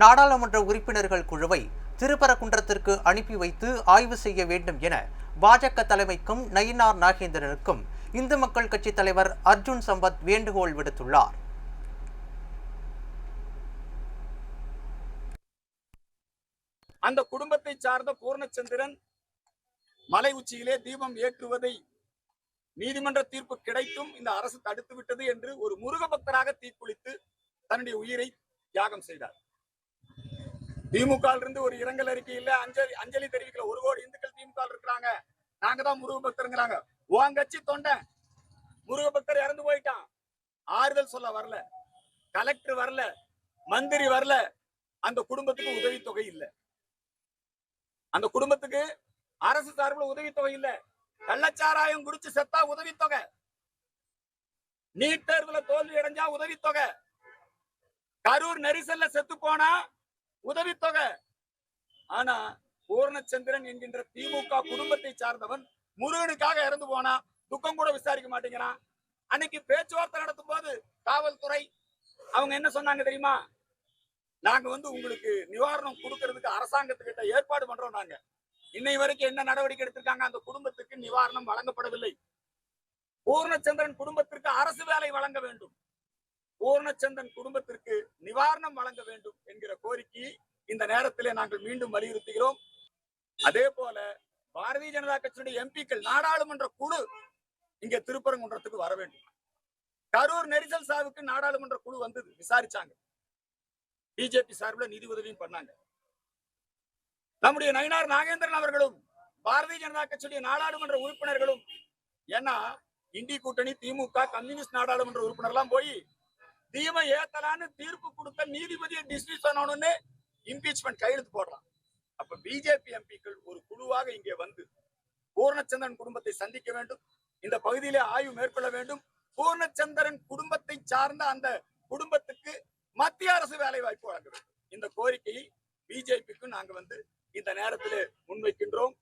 நாடாளுமன்ற உறுப்பினர்கள் குழுவை திருப்பரங்குன்றத்திற்கு அனுப்பி வைத்து ஆய்வு செய்ய வேண்டும் என பாஜக தலைமைக்கும் நயினார் நாகேந்திரனுக்கும் இந்து மக்கள் கட்சி தலைவர் அர்ஜுன் சம்பத் வேண்டுகோள் விடுத்துள்ளார். அந்த குடும்பத்தை சார்ந்த பூர்ணச்சந்திரன் மலை உச்சியிலே தீபம் ஏற்றுவதை நீதிமன்ற தீர்ப்பு கிடைத்தும் இந்த அரசு தடுத்து விட்டது என்று ஒரு முருக பக்தராக தீக்குளித்து தன்னுடைய உயிரை தியாகம் செய்தார். திமுக இருந்து ஒரு இரங்கல் அறிக்கை இல்ல, அஞ்சலி தெரிவிக்கல. 1 கோடி இந்துக்கள் திமுக இருக்கிறாங்க, நாங்க தான் முருக பக்தருங்கிறாங்க. உன் கட்சி தொண்டை முருக பக்தர் இறந்து போயிட்டான், ஆறுதல் சொல்ல வரல, கலெக்டர் வரல, மந்திரி வரல, அந்த குடும்பத்துக்கு உதவித்தொகை இல்ல, அந்த குடும்பத்துக்கு அரசு சார்பில் உதவித்தொகை இல்ல. கள்ளச்சாராயம் குடிச்சு செத்தா உதவித்தொகை, நீட் தேர்வுல தோல்வி அடைஞ்சா உதவித்தொகை, கரூர் நெரிசல்ல செத்து போனா உதவித்தொகை. ஆனா பூர்ணச்சந்திரன் என்கின்ற திமுக குடும்பத்தை சார்ந்தவன் முருகனுக்காக இறந்து போனா துக்கம் கூட விசாரிக்க மாட்டேங்கிறான். அன்னைக்கு பேச்சுவார்த்தை நடத்தும் போது காவல்துறை அவங்க என்ன சொன்னாங்க தெரியுமா? நாங்க உங்களுக்கு நிவாரணம் கொடுக்கறதுக்கு அரசாங்கத்துக்கிட்ட ஏற்பாடு பண்றோம். நாங்க இன்னை வரைக்கும் என்ன நடவடிக்கை எடுத்திருக்காங்க? அந்த குடும்பத்துக்கு நிவாரணம் வழங்கப்படவில்லை. பூர்ணச்சந்திரன் குடும்பத்திற்கு அரசு வேலை வழங்க வேண்டும், பூர்ணச்சந்திரன் குடும்பத்திற்கு நிவாரணம் வழங்க வேண்டும் என்கிற கோரிக்கையை இந்த நேரத்திலே நாங்கள் மீண்டும் வலியுறுத்துகிறோம். அதே போல பாரதிய ஜனதா கட்சியுடைய எம்பிக்கள் நாடாளுமன்ற குழு இங்க திருப்பரங்குன்றத்துக்கு வர வேண்டும். கரூர் நெரிசல் சாவுக்கு நாடாளுமன்ற குழு வந்தது, விசாரிச்சாங்க. பிஜேபி சார்பில் நிதி உதவியும் பண்ணாங்க. நம்முடைய நயினார் நாகேந்திரன் அவர்களும் பாரதிய ஜனதா கட்சியுடைய நாடாளுமன்ற உறுப்பினர்களும், ஏன்னா இந்தி கூட்டணி திமுக கம்யூனிஸ்ட் நாடாளுமன்ற உறுப்பினர் எல்லாம் போய் தீமை ஏத்தலான்னு தீர்ப்பு கொடுத்த நீதிபதியை டிஸ்மிஸ் பண்ணணும்னு இம்பீச்மெண்ட் கையெழுத்து போடலாம். அப்ப பிஜேபி எம்பிக்கள் ஒரு குழுவாக இங்கே வந்து பூர்ணச்சந்திரன் குடும்பத்தை சந்திக்க வேண்டும், இந்த பகுதியிலே ஆய்வு மேற்கொள்ள வேண்டும். பூர்ணச்சந்திரன் குடும்பத்தை சார்ந்த அந்த குடும்பத்துக்கு மத்திய அரசு வேலை வாய்ப்பு வழங்க வேண்டும். இந்த கோரிக்கையை பிஜேபிக்கு நாங்க இந்த நேரத்தில் முன்வைக்கின்றோம்.